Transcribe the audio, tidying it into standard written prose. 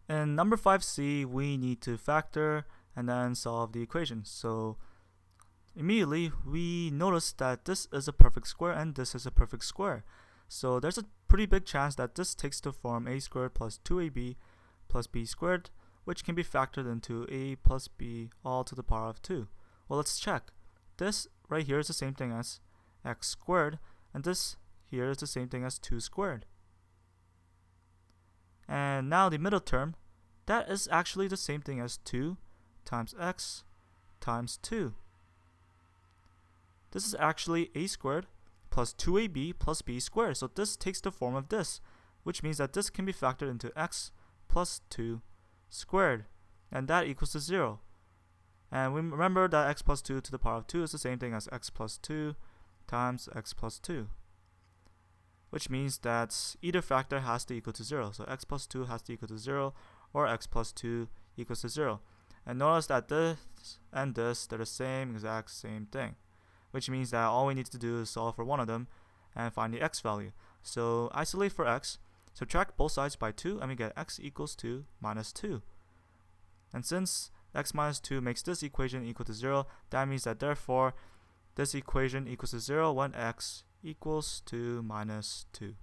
In number 5c, we need to factor and then solve the equation. So immediately we notice that this is a perfect square and this is a perfect square. So there's a pretty big chance that this takes the form a squared plus 2ab plus b squared, which can be factored into a plus b all to the power of 2. Well, let's check. This right here is the same thing as x squared, and this here is the same thing as 2 squared. And now the middle term, that is actually the same thing as 2 times x times 2. This is actually a squared plus 2ab plus b squared. So this takes the form of this, which means that this can be factored into x plus 2 squared, and that equals to 0. And we remember that x plus 2 to the power of 2 is the same thing as x plus 2 times x plus 2, which means that either factor has to equal to 0. So x plus 2 has to equal to 0, or x plus 2 equals to 0. And notice that this and this, they're the exact same thing, which means that all we need to do is solve for one of them and find the x value. So isolate for x, subtract both sides by 2, and we get x equals 2 minus 2. And since x minus 2 makes this equation equal to 0, that means that therefore this equation equals to 0 when x equals 2 minus 2.